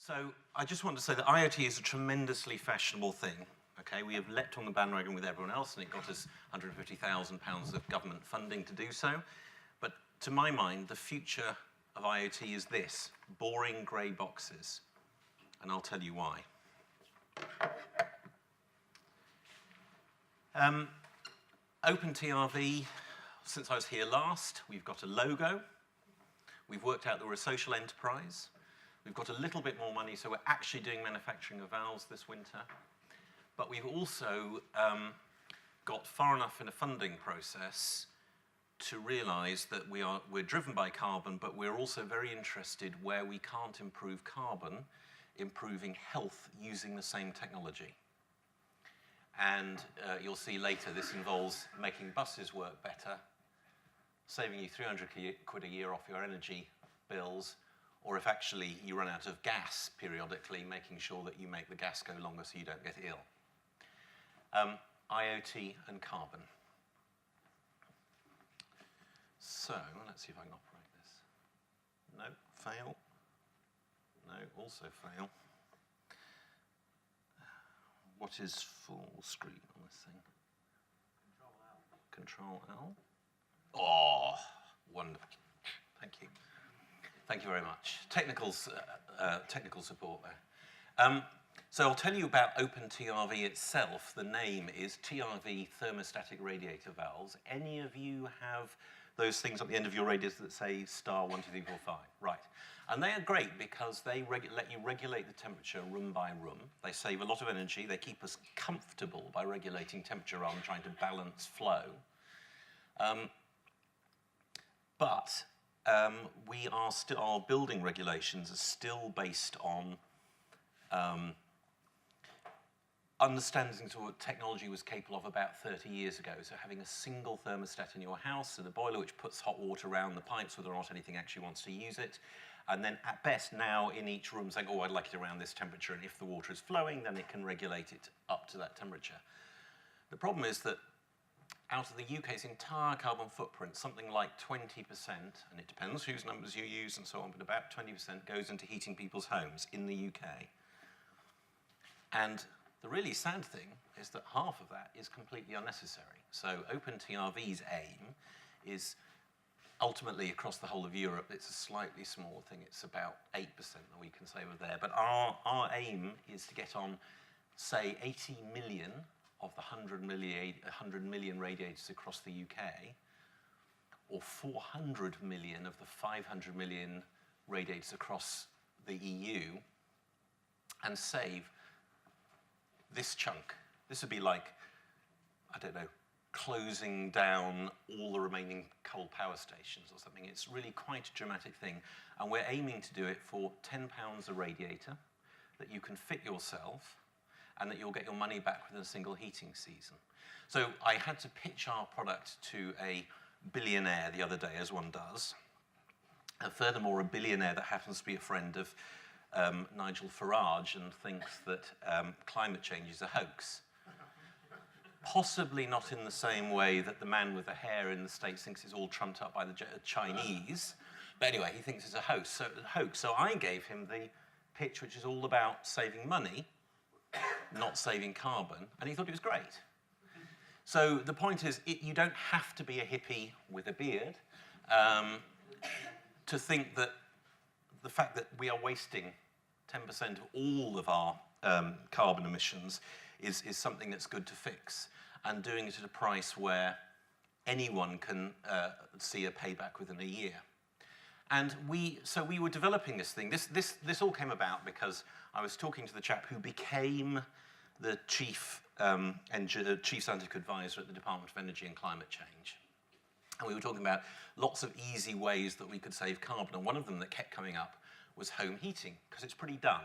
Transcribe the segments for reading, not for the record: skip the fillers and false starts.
So I just want to say that IoT is a tremendously fashionable thing. Okay, we have leapt on the bandwagon with everyone else, and it got us £150,000 of government funding to do so. But to my mind, the future of IoT is this: boring grey boxes. And I'll tell you why. OpenTRV, since I was here last, we've got a logo. We've worked out that we're a social enterprise. We've got a little bit more money, so we're actually doing manufacturing of valves this winter. But we've also got far enough in a funding process to realize that we're driven by carbon, but we're also very interested where we can't improve carbon, improving health using the same technology. And you'll see later this involves making buses work better, saving you 300 quid a year off your energy bills, or if actually you run out of gas periodically, making sure that you make the gas go longer so you don't get ill. IoT and carbon. So let's see if I can operate this. No, fail. No, also fail. What is full screen on this thing? Control L. Oh, wonderful. Thank you. Thank you very much. Technical support there. So I'll tell you about OpenTRV itself. The name is TRV thermostatic radiator valves. Any of you have those things at the end of your radiator that say star 1, 2, 3, 4, 5? Right. And they are great because they let you regulate the temperature room by room. They save a lot of energy. They keep us comfortable by regulating temperature rather than trying to balance flow. But our building regulations are still based on understanding to what technology was capable of about 30 years ago. So having a single thermostat in your house and a boiler which puts hot water around the pipes whether or not anything actually wants to use it. And then at best now in each room saying, oh, I'd like it around this temperature, and if the water is flowing, then it can regulate it up to that temperature. The problem is that out of the UK's entire carbon footprint, something like 20%, and it depends whose numbers you use and so on, but about 20% goes into heating people's homes in the UK. And the really sad thing is that half of that is completely unnecessary. So OpenTRV's aim is ultimately across the whole of Europe. It's a slightly smaller thing. It's about 8% that we can say we're there. But our aim is to get on, say, 80 million of the 100 million radiators across the UK, or 400 million of the 500 million radiators across the EU, and save this chunk. This would be like, I don't know, closing down all the remaining coal power stations or something. It's really quite a dramatic thing. And we're aiming to do it for £10 a radiator that you can fit yourself and that you'll get your money back within a single heating season. So I had to pitch our product to a billionaire the other day, as one does. And furthermore, a billionaire that happens to be a friend of Nigel Farage and thinks that climate change is a hoax. Possibly not in the same way that the man with the hair in the States thinks it's all trumped up by the Chinese. But anyway, he thinks it's a hoax. So I gave him the pitch, which is all about saving money, not saving carbon, and he thought it was great. So the point is, you don't have to be a hippie with a beard to think that the fact that we are wasting 10% of all of our carbon emissions is something that's good to fix, and doing it at a price where anyone can see a payback within a year. And so we were developing this thing. This all came about because I was talking to the chap who became the chief scientific advisor at the Department of Energy and Climate Change. And we were talking about lots of easy ways that we could save carbon. And one of them that kept coming up was home heating, because it's pretty dumb.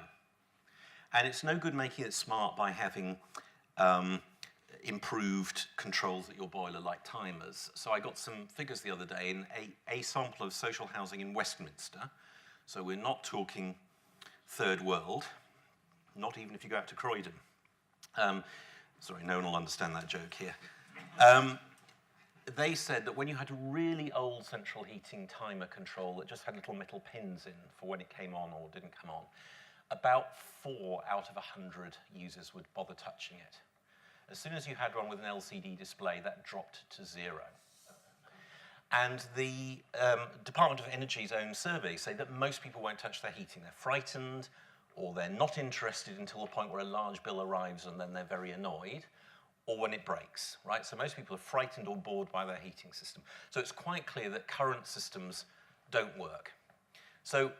And it's no good making it smart by having improved controls at your boiler, like timers. So I got some figures the other day in a sample of social housing in Westminster. So we're not talking third world, not even if you go out to Croydon. Sorry, no one will understand that joke here. They said that when you had a really old central heating timer control that just had little metal pins in for when it came on or didn't come on, about 4 out of 100 users would bother touching it. As soon as you had one with an LCD display, that dropped to 0. And the Department of Energy's own surveys say that most people won't touch their heating. They're frightened, or they're not interested until the point where a large bill arrives and then they're very annoyed, or when it breaks, right? So most people are frightened or bored by their heating system. So it's quite clear that current systems don't work. So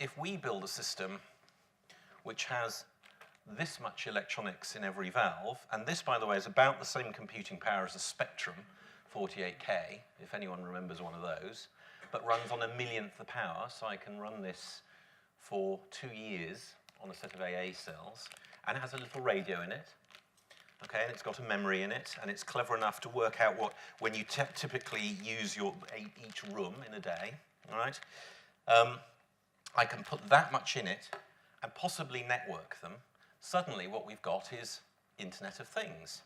if we build a system which has this much electronics in every valve, and this, by the way, is about the same computing power as a Spectrum 48K, if anyone remembers one of those, but runs on a millionth the power, so I can run this for 2 years on a set of AA cells, and it has a little radio in it, okay, and it's got a memory in it, and it's clever enough to work out what, when you typically use each room in a day, all right, I can put that much in it and possibly network them. Suddenly what we've got is Internet of Things.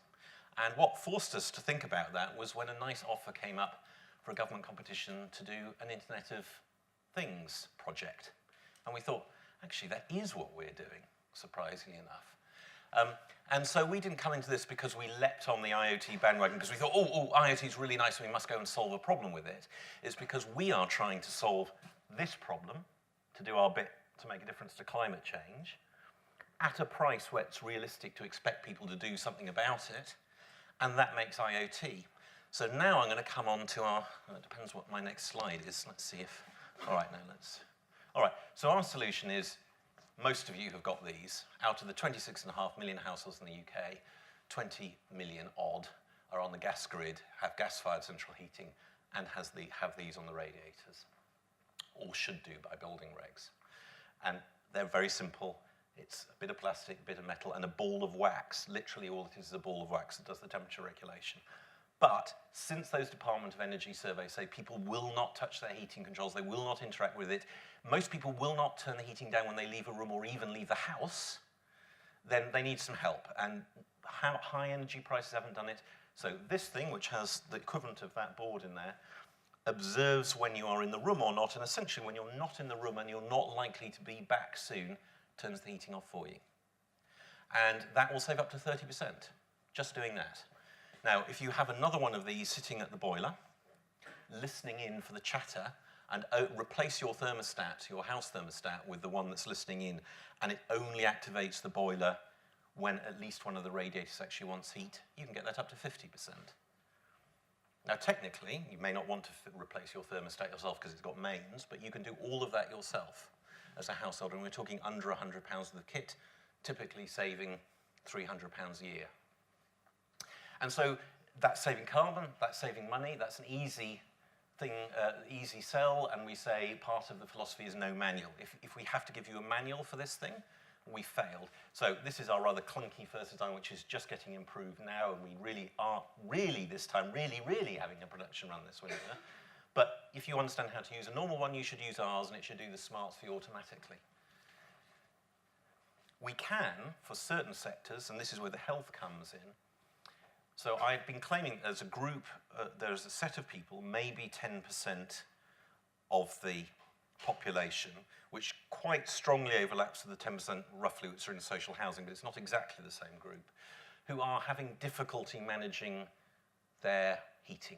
And what forced us to think about that was when a nice offer came up for a government competition to do an Internet of Things project. And we thought, actually, that is what we're doing, surprisingly enough. And so we didn't come into this because we leapt on the IoT bandwagon because we thought, oh, IoT is really nice and we must go and solve a problem with it. It's because we are trying to solve this problem, to do our bit to make a difference to climate change, at a price where it's realistic to expect people to do something about it, and that makes IoT. So now I'm going to come on to our, it depends what my next slide is. Let's see if, all right, so our solution is, most of you have got these. Out of the 26.5 million households in the UK, 20 million odd are on the gas grid, have gas-fired central heating, and have these on the radiators, or should do by building regs. And they're very simple. It's a bit of plastic, a bit of metal, and a ball of wax. Literally all it is a ball of wax that does the temperature regulation. But since those Department of Energy surveys say people will not touch their heating controls, they will not interact with it, most people will not turn the heating down when they leave a room or even leave the house, then they need some help. And high energy prices haven't done it. So this thing, which has the equivalent of that board in there, observes when you are in the room or not, and essentially when you're not in the room and you're not likely to be back soon, turns the heating off for you. And that will save up to 30%, just doing that. Now, if you have another one of these sitting at the boiler, listening in for the chatter, and replace your thermostat, your house thermostat, with the one that's listening in, and it only activates the boiler when at least one of the radiators actually wants heat, you can get that up to 50%. Now, technically, you may not want to replace your thermostat yourself because it's got mains, but you can do all of that yourself as a householder, and we're talking under £100 of the kit, typically saving £300 a year. And so that's saving carbon, that's saving money, that's an easy thing, easy sell, and we say part of the philosophy is no manual. If we have to give you a manual for this thing, we failed. So this is our rather clunky first design, which is just getting improved now, and we really are, this time, really having a production run this winter. But if you understand how to use a normal one, you should use ours, and it should do the smarts for you automatically. We can, for certain sectors, and this is where the health comes in. So I've been claiming as a group, there's a set of people, maybe 10% of the population, which quite strongly overlaps with the 10% roughly which are in social housing, but it's not exactly the same group, who are having difficulty managing their heating.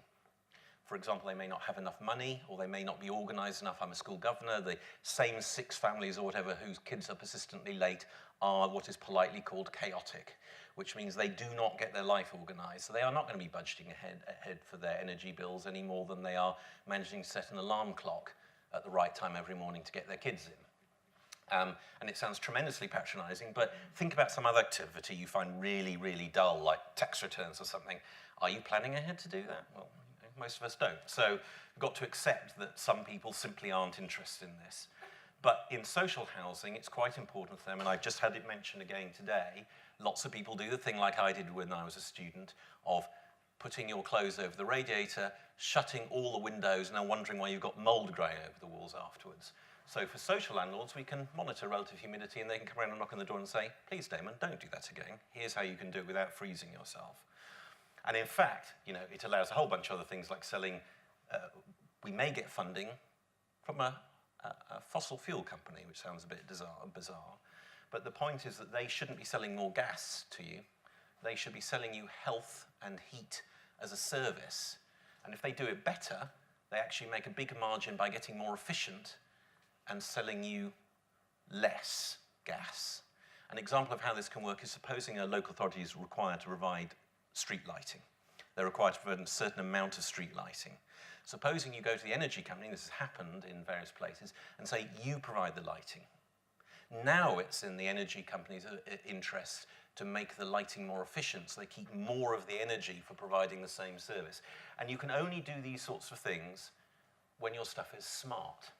For example, they may not have enough money, or they may not be organised enough. I'm a school governor. The same 6 families or whatever whose kids are persistently late are what is politely called chaotic, which means they do not get their life organised. So they are not going to be budgeting ahead for their energy bills any more than they are managing to set an alarm clock at the right time every morning to get their kids in. And it sounds tremendously patronising, but think about some other activity you find really dull, like tax returns or something. Are you planning ahead to do that? Well, most of us don't. So we've got to accept that some people simply aren't interested in this. But in social housing, it's quite important for them, and I've just had it mentioned again today. Lots of people do the thing like I did when I was a student of putting your clothes over the radiator, shutting all the windows, and then wondering why you've got mould growing over the walls afterwards. So for social landlords, we can monitor relative humidity, and they can come around and knock on the door and say, please, Damon, don't do that again. Here's how you can do it without freezing yourself. And in fact, you know, it allows a whole bunch of other things like selling. We may get funding from a a fossil fuel company, which sounds a bit bizarre. But the point is that they shouldn't be selling more gas to you. They should be selling you health and heat as a service. And if they do it better, they actually make a bigger margin by getting more efficient and selling you less gas. An example of how this can work is supposing a local authority is required to provide street lighting. They're required to provide a certain amount of street lighting. Supposing you go to the energy company, this has happened in various places, and say, you provide the lighting. Now it's in the energy company's interest to make the lighting more efficient, so they keep more of the energy for providing the same service. And you can only do these sorts of things when your stuff is smart.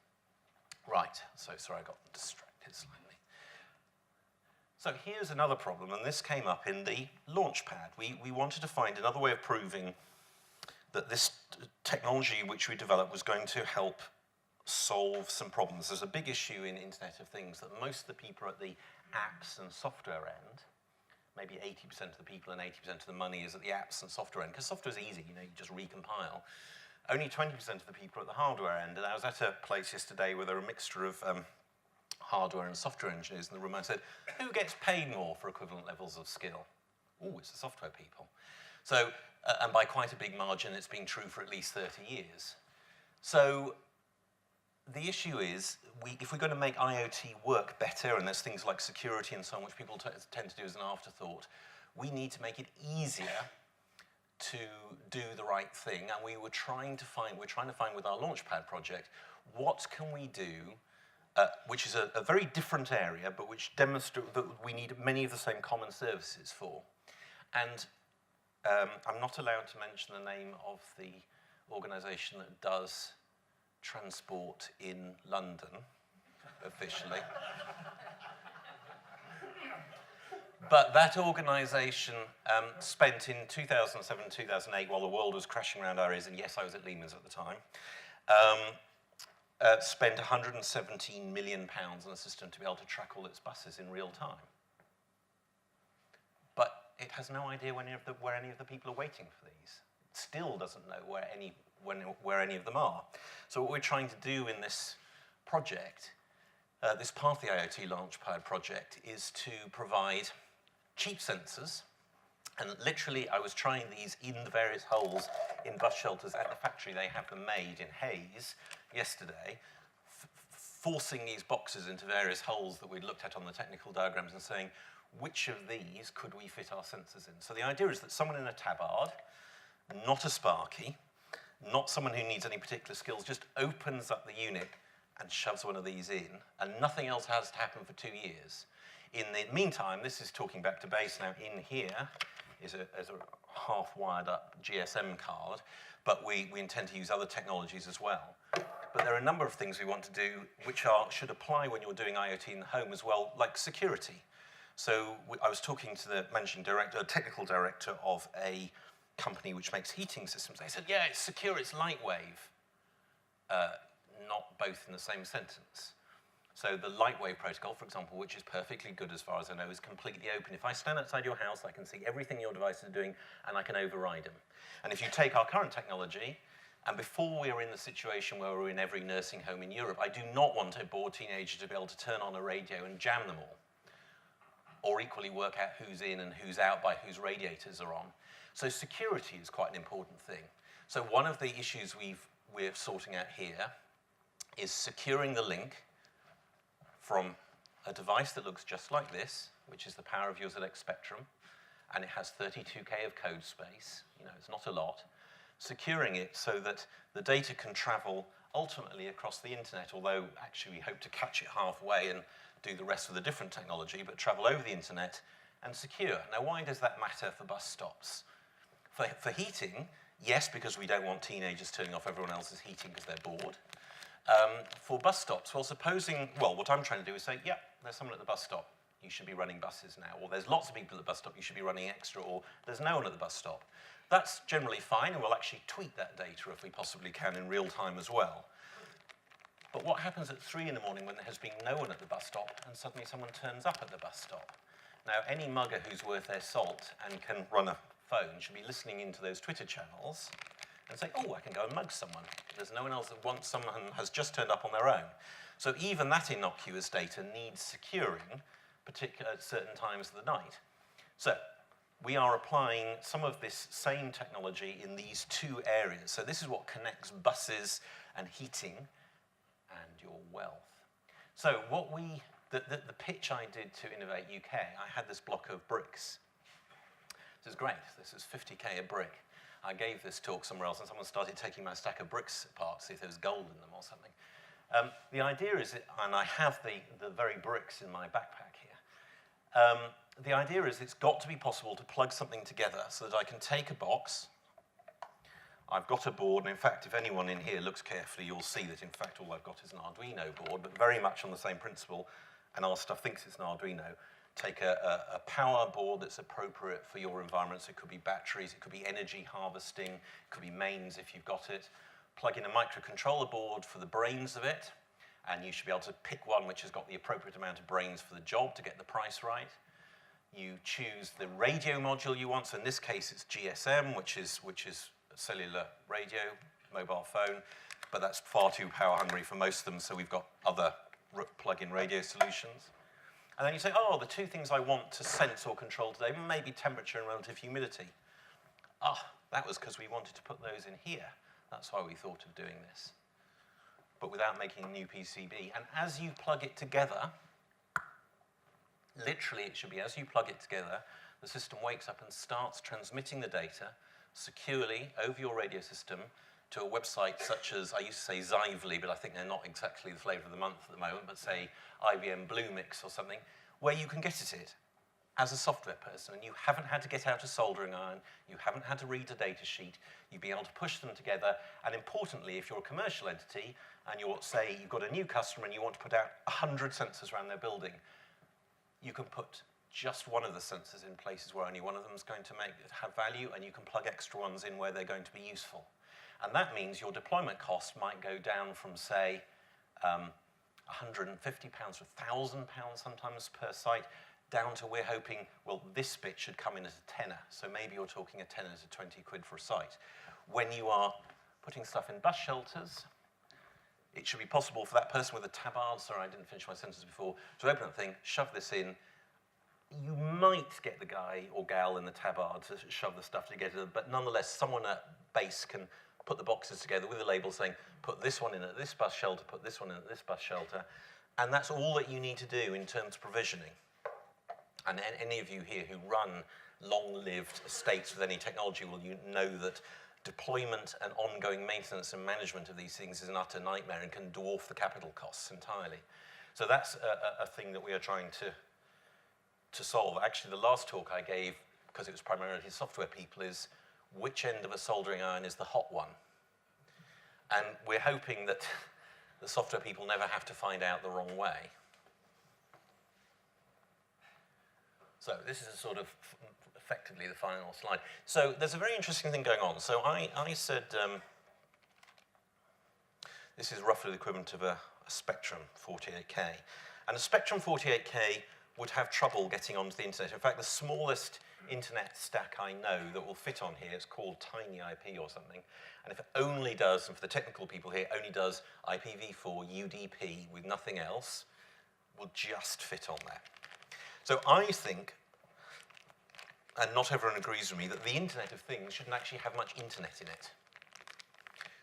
Right, so sorry I got distracted slightly. So here's another problem, and this came up in the launchpad. We wanted to find another way of proving that this technology which we developed was going to help solve some problems. There's a big issue in Internet of Things that most of the people at the apps and software end, maybe 80% of the people and 80% of the money is at the apps and software end, because software is easy, you know, you just recompile. Only 20% of the people at the hardware end, and I was at a place yesterday where there were a mixture of hardware and software engineers in the room. I said, who gets paid more for equivalent levels of skill? Oh, it's the software people. So, and by quite a big margin, it's been true for at least 30 years. So the issue is, if we're going to make IoT work better, and there's things like security and so on, which people tend to do as an afterthought, we need to make it easier to do the right thing. And we're trying to find with our Launchpad project, what can we do, which is a very different area, but which demonstrates that we need many of the same common services for. And I'm not allowed to mention the name of the organisation that does transport in London, officially. But that organisation spent in 2007, 2008, while the world was crashing around our ears, and yes, I was at Lehman's at the time, spent £117 million on a system to be able to track all its buses in real time. But it has no idea where any of the people are waiting for these. It still doesn't know where any of them are. So what we're trying to do in this project, this part of the IoT Launchpad project, is to provide cheap sensors. And literally, I was trying these in the various holes in bus shelters at the factory. They have them made in Hayes yesterday, forcing these boxes into various holes that we'd looked at on the technical diagrams and saying, which of these could we fit our sensors in? So the idea is that someone in a tabard, not a Sparky, not someone who needs any particular skills, just opens up the unit and shoves one of these in, and nothing else has to happen for 2 years. In the meantime, this is talking back to base now. In here is a half-wired up GSM card, but we intend to use other technologies as well. But there are a number of things we want to do which should apply when you're doing IoT in the home as well, like security. So I was talking to the managing director, technical director of a company which makes heating systems. They said, yeah, it's secure, it's light wave. Not both in the same sentence. So the light wave protocol, for example, which is perfectly good as far as I know, is completely open. If I stand outside your house, I can see everything your devices are doing, and I can override them. And if you take our current technology, and before we are in the situation where we're in every nursing home in Europe, I do not want a bored teenager to be able to turn on a radio and jam them all, or equally work out who's in and who's out by whose radiators are on. So security is quite an important thing. So one of the issues we're sorting out here is securing the link from a device that looks just like this, which is the power of your ZX Spectrum, and it has 32K of code space. You know, it's not a lot. Securing it so that the data can travel ultimately across the internet, although actually we hope to catch it halfway and do the rest of the different technology, but travel over the internet and secure. Now, why does that matter for bus stops? For heating, yes, because we don't want teenagers turning off everyone else's heating because they're bored. For bus stops, well, what I'm trying to do is say, yeah, there's someone at the bus stop, you should be running buses now, or there's lots of people at the bus stop, you should be running extra, or there's no one at the bus stop. That's generally fine, and we'll actually tweak that data if we possibly can in real time as well. But what happens at 3 in the morning when there has been no one at the bus stop, and suddenly someone turns up at the bus stop? Now, any mugger who's worth their salt and can run a phone should be listening into those Twitter channels and say, oh, I can go and mug someone There's no one else that once someone has just turned up on their own. So even that innocuous data needs securing, particularly at certain times of the night. So we are applying some of this same technology in these two areas. So this is what connects buses and heating and your wealth. So what the pitch I did to Innovate UK, I had this block of bricks. This is great. This is 50k a brick. I gave this talk somewhere else, and someone started taking my stack of bricks apart to see if there was gold in them or something. The idea is, and I have the very bricks in my backpack here. The idea is it's got to be possible to plug something together so that I can take a box. I've got a board, and in fact, if anyone in here looks carefully, you'll see that in fact all I've got is an Arduino board, but very much on the same principle, and our stuff thinks it's an Arduino. Take a power board that's appropriate for your environment. So it could be batteries, it could be energy harvesting, it could be mains if you've got it. Plug in a microcontroller board for the brains of it, and you should be able to pick one which has got the appropriate amount of brains for the job to get the price right. You choose the radio module you want. So in this case, it's GSM, which is cellular radio, mobile phone, but that's far too power hungry for most of them. So we've got other plug-in radio solutions. And then you say, oh, the two things I want to sense or control today may be temperature and relative humidity. That was because we wanted to put those in here. That's why we thought of doing this, but without making a new PCB. And as you plug it together, literally it should be as you plug it together, the system wakes up and starts transmitting the data securely over your radio system to a website such as, I used to say Zively, but I think they're not exactly the flavor of the month at the moment, but say IBM Bluemix or something, where you can get at it as a software person, and you haven't had to get out a soldering iron, you haven't had to read a data sheet, you've been able to push them together, and importantly, if you're a commercial entity, and you're, say, you've got a new customer and you want to put out 100 sensors around their building, you can put just one of the sensors in places where only one of them is going to have value, and you can plug extra ones in where they're going to be useful. And that means your deployment cost might go down from, say, £150 or £1,000 sometimes per site, down to we're hoping, well, this bit should come in as a tenner. So maybe you're talking a tenner to 20 quid for a site. When you are putting stuff in bus shelters, it should be possible for that person with a tabard, sorry, I didn't finish my sentence before, to open that thing, shove this in. You might get the guy or gal in the tabard to shove the stuff together, but nonetheless, someone at base can put the boxes together with a label saying, put this one in at this bus shelter, put this one in at this bus shelter, and that's all that you need to do in terms of provisioning. And any of you here who run long-lived estates with any technology will know that deployment and ongoing maintenance and management of these things is an utter nightmare and can dwarf the capital costs entirely. So that's a thing that we are trying to solve. Actually, the last talk I gave, because it was primarily software people, is which end of a soldering iron is the hot one? And we're hoping that the software people never have to find out the wrong way. So this is a sort of effectively the final slide. So there's a very interesting thing going on. So I said this is roughly the equivalent of a Spectrum 48K. And a Spectrum 48K would have trouble getting onto the internet. In fact, the smallest internet stack I know that will fit on here is called Tiny IP or something. And if it only does, and for the technical people here, only does IPv4 UDP with nothing else, will just fit on there. So I think, and not everyone agrees with me, that the Internet of Things shouldn't actually have much internet in it.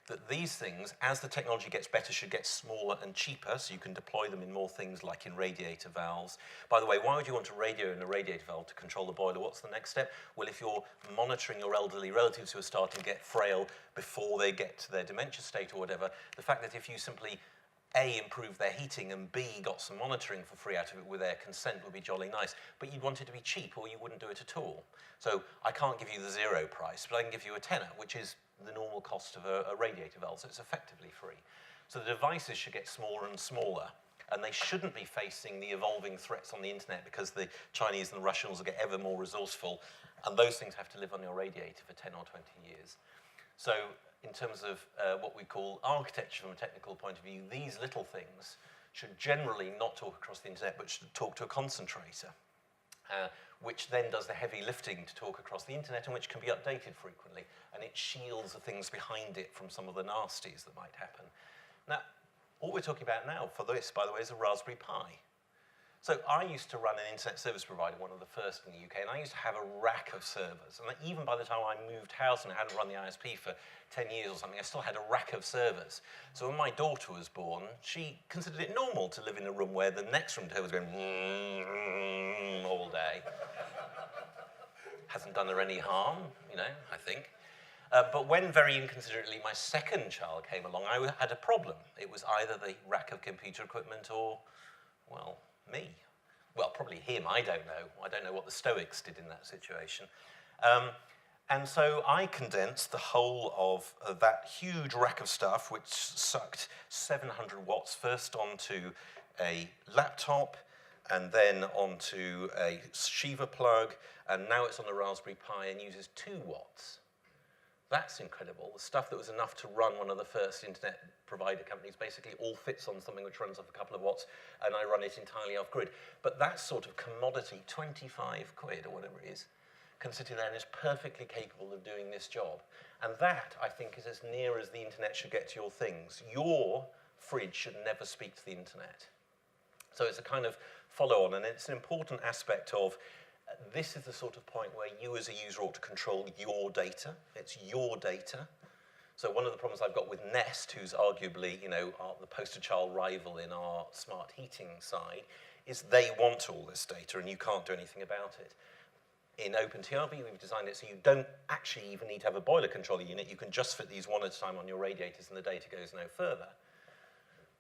That these things, as the technology gets better, should get smaller and cheaper, so you can deploy them in more things like in radiator valves. By the way, why would you want a radio in a radiator valve to control the boiler? What's the next step? Well, if you're monitoring your elderly relatives who are starting to get frail before they get to their dementia state or whatever, the fact that if you simply A, improve their heating, and B, got some monitoring for free out of it with their consent would be jolly nice. But you'd want it to be cheap or you wouldn't do it at all. So I can't give you the zero price, but I can give you a tenner, which is the normal cost of a radiator valve, so it's effectively free. So the devices should get smaller and smaller, and they shouldn't be facing the evolving threats on the internet because the Chinese and the Russians will get ever more resourceful, and those things have to live on your radiator for 10 or 20 years. So in terms of what we call architecture from a technical point of view, these little things should generally not talk across the internet, but should talk to a concentrator. which then does the heavy lifting to talk across the internet and which can be updated frequently. And it shields the things behind it from some of the nasties that might happen. Now, all we're talking about now for this, by the way, is a Raspberry Pi. So I used to run an internet service provider, one of the first in the UK, and I used to have a rack of servers. And even by the time I moved house and I hadn't run the ISP for 10 years or something, I still had a rack of servers. So when my daughter was born, she considered it normal to live in a room where the next room to her was going all day. Hasn't done her any harm, you know, I think. But when very inconsiderately my second child came along, I had a problem. It was either the rack of computer equipment or, well, me. Well, probably him, I don't know. I don't know what the Stoics did in that situation. And so I condensed the whole of that huge rack of stuff, which sucked 700 watts, first onto a laptop, and then onto a Shiva plug, and now it's on the Raspberry Pi and uses 2 watts. That's incredible. The stuff that was enough to run one of the first internet provider companies basically all fits on something which runs off a couple of watts, and I run it entirely off grid. But that sort of commodity, 25 quid or whatever it is, can sit in there and is perfectly capable of doing this job. And that, I think, is as near as the internet should get to your things. Your fridge should never speak to the internet. So it's a kind of follow-on, and it's an important aspect of this is the sort of point where you as a user ought to control your data. It's your data. So one of the problems I've got with Nest, who's arguably, you know, the poster child rival in our smart heating side, is they want all this data and you can't do anything about it. In OpenTRV, we've designed it so you don't actually even need to have a boiler controller unit. You can just fit these one at a time on your radiators and the data goes no further.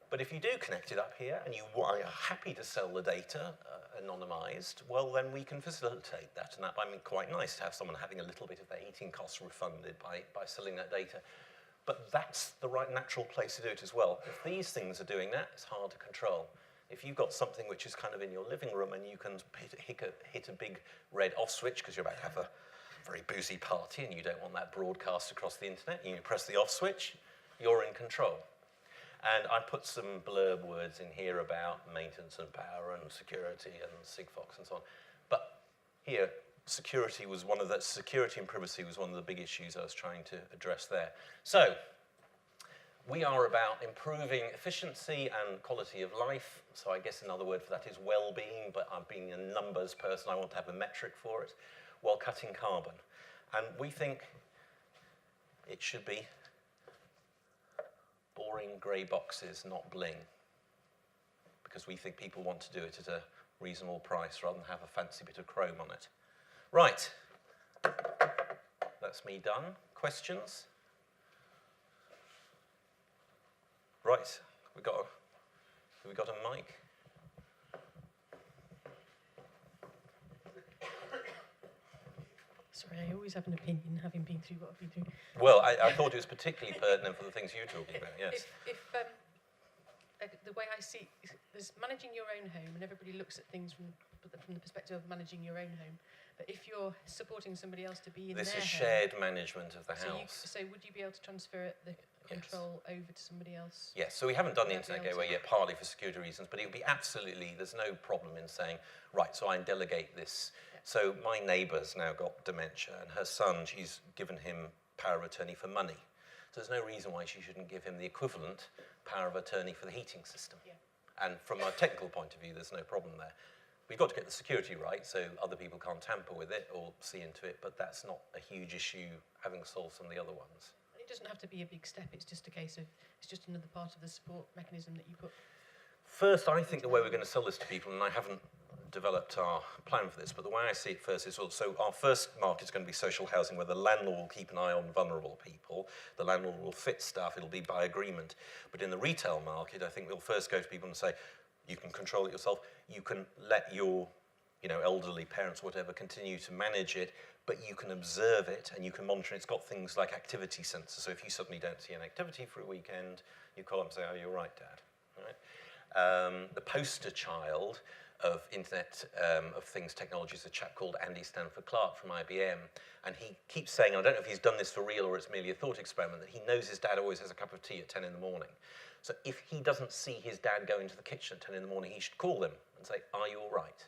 But if you do connect it up here and you are happy to sell the data anonymized, well, then we can facilitate that. And that might be quite nice to have someone having a little bit of their heating costs refunded by selling that data. But that's the right natural place to do it as well. If these things are doing that, it's hard to control. If you've got something which is kind of in your living room and you can hit a big red off switch because you're about to have a very boozy party and you don't want that broadcast across the internet, and you press the off switch, you're in control. And I put some blurb words in here about maintenance and power and security and Sigfox and so on. But here, security and privacy was one of the big issues I was trying to address there. So we are about improving efficiency and quality of life. So I guess another word for that is well-being, but I'm being a numbers person, I want to have a metric for it, while cutting carbon. And we think it should be boring grey boxes, not bling, because we think people want to do it at a reasonable price rather than have a fancy bit of chrome on it. Right, that's me done. Questions? Right, have we got a mic? Sorry, I always have an opinion, having been through what I've been through. Well, I thought it was particularly pertinent for the things you were talking about, yes. If the way I see is managing your own home, and everybody looks at things from the perspective of managing your own home. But if you're supporting somebody else to be in their home... This is shared management of the house. So would you be able to transfer the control over to somebody else? Yes, so we haven't done the internet gateway yet, partly for security reasons, but it would be absolutely, there's no problem in saying, right, so I delegate this. So my neighbour's now got dementia, and her son, she's given him power of attorney for money. So there's no reason why she shouldn't give him the equivalent power of attorney for the heating system. Yeah. And from a technical point of view, there's no problem there. We've got to get the security right, so other people can't tamper with it or see into it, but that's not a huge issue, having solved some of the other ones. It doesn't have to be a big step, it's just a case of, it's just another part of the support mechanism that you put. First, I think the way we're going to sell this to people, and I haven't developed our plan for this, but the way I see it first is, so our first market is going to be social housing, where the landlord will keep an eye on vulnerable people. The landlord will fit stuff, it'll be by agreement. But in the retail market, I think we'll first go to people and say, you can control it yourself, you can let your elderly parents, whatever, continue to manage it, but you can observe it and you can monitor it. It's got things like activity sensors, so if you suddenly don't see an activity for a weekend, you call up and say, oh, you're right, Dad. Right? The poster child of Internet of Things technology is a chap called Andy Stanford Clark from IBM, and he keeps saying, and I don't know if he's done this for real or it's merely a thought experiment, that he knows his dad always has a cup of tea at 10 in the morning. So if he doesn't see his dad go into the kitchen at 10 in the morning, he should call them and say, are you all right?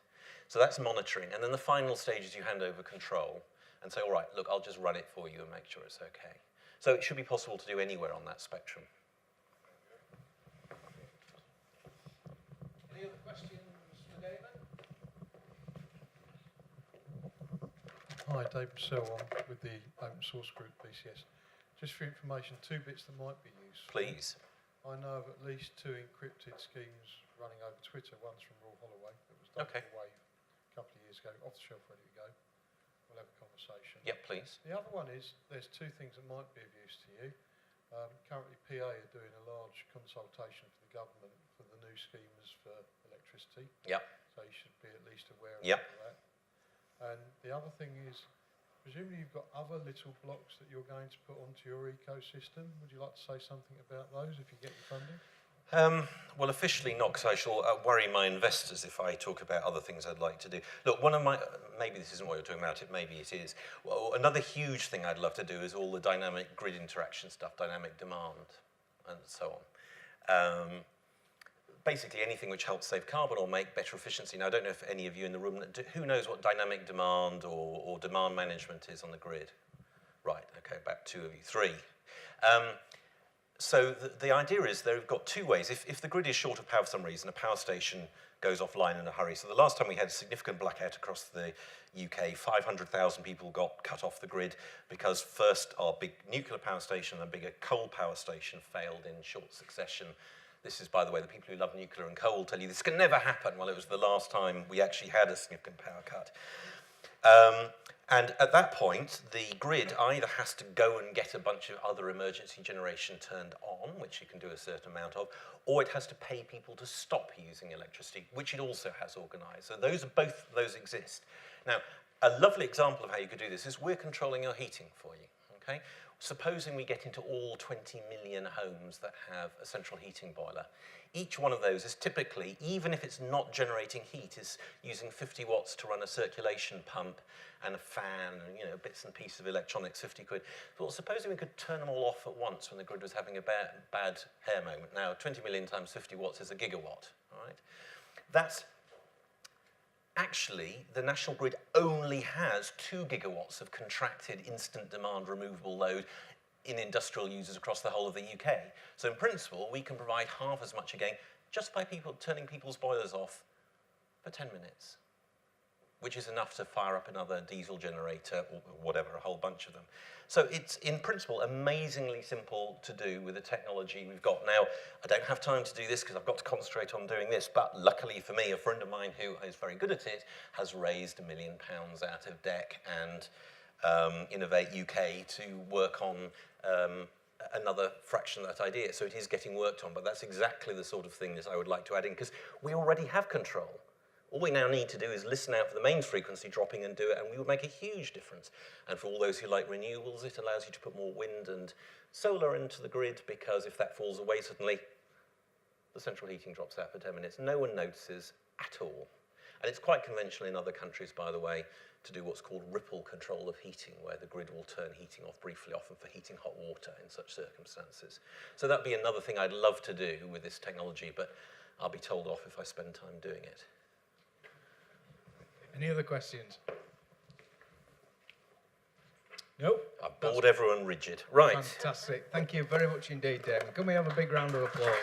So that's monitoring. And then the final stage is you hand over control and say, all right, look, I'll just run it for you and make sure it's okay. So it should be possible to do anywhere on that spectrum. Any other questions for Damon? Hi, David Selwyn with the open source group BCS. Just for information, 2 bits that might be useful. Please. I know of at least 2 encrypted schemes running over Twitter. One's from Royal Holloway that was done away a couple of years ago, off the shelf, ready to go. We'll have a conversation. Yep, please. The other one is, there's 2 things that might be of use to you. Currently, PA are doing a large consultation for the government for the new schemes for electricity. Yep. So you should be at least aware of Yep. that. And the other thing is, presumably you've got other little blocks that you're going to put onto your ecosystem. Would you like to say something about those if you get the funding? Well, officially not, because I shall worry my investors if I talk about other things I'd like to do. Look, one of my, maybe this isn't what you're talking about, maybe it is. Well, another huge thing I'd love to do is all the dynamic grid interaction stuff, dynamic demand, and so on. Basically anything which helps save carbon or make better efficiency. Now, I don't know if any of you in the room, who knows what dynamic demand or demand management is on the grid? Right, okay, about 2 of you, 3. So the idea is they've got 2 ways. If the grid is short of power for some reason, a power station goes offline in a hurry. So the last time we had a significant blackout across the UK, 500,000 people got cut off the grid because first our big nuclear power station and a bigger coal power station failed in short succession. This is, by the way, the people who love nuclear and coal will tell you this can never happen. Well, it was the last time we actually had a significant power cut. And at that point, the grid either has to go and get a bunch of other emergency generation turned on, which you can do a certain amount of, or it has to pay people to stop using electricity, which it also has organised. So both of those exist. Now, a lovely example of how you could do this is we're controlling your heating for you, okay? Supposing we get into all 20 million homes that have a central heating boiler. Each one of those is typically, even if it's not generating heat, is using 50 watts to run a circulation pump and a fan and, you know, bits and pieces of electronics, 50 quid. Well, supposing we could turn them all off at once when the grid was having a bad hair moment. Now, 20 million times 50 watts is a gigawatt, all right? That's actually, the national grid only has 2 gigawatts of contracted instant demand removable load in industrial users across the whole of the UK. So in principle, we can provide half as much again just by turning people's boilers off for 10 minutes, which is enough to fire up another diesel generator or whatever, a whole bunch of them. So it's, in principle, amazingly simple to do with the technology we've got. Now, I don't have time to do this because I've got to concentrate on doing this, but luckily for me, a friend of mine who is very good at it has raised £1 million out of DEC and Innovate UK to work on another fraction of that idea. So it is getting worked on, but that's exactly the sort of thing that I would like to add in, because we already have control. All we now need to do is listen out for the mains frequency dropping and do it, and we would make a huge difference. And for all those who like renewables, it allows you to put more wind and solar into the grid, because if that falls away suddenly, the central heating drops out for 10 minutes. No one notices at all. And it's quite conventional in other countries, by the way, to do what's called ripple control of heating, where the grid will turn heating off briefly, often for heating hot water in such circumstances. So that'd be another thing I'd love to do with this technology, but I'll be told off if I spend time doing it. Any other questions? No? I've bored everyone rigid. Right. Fantastic. Thank you very much indeed, Damon. Can we have a big round of applause?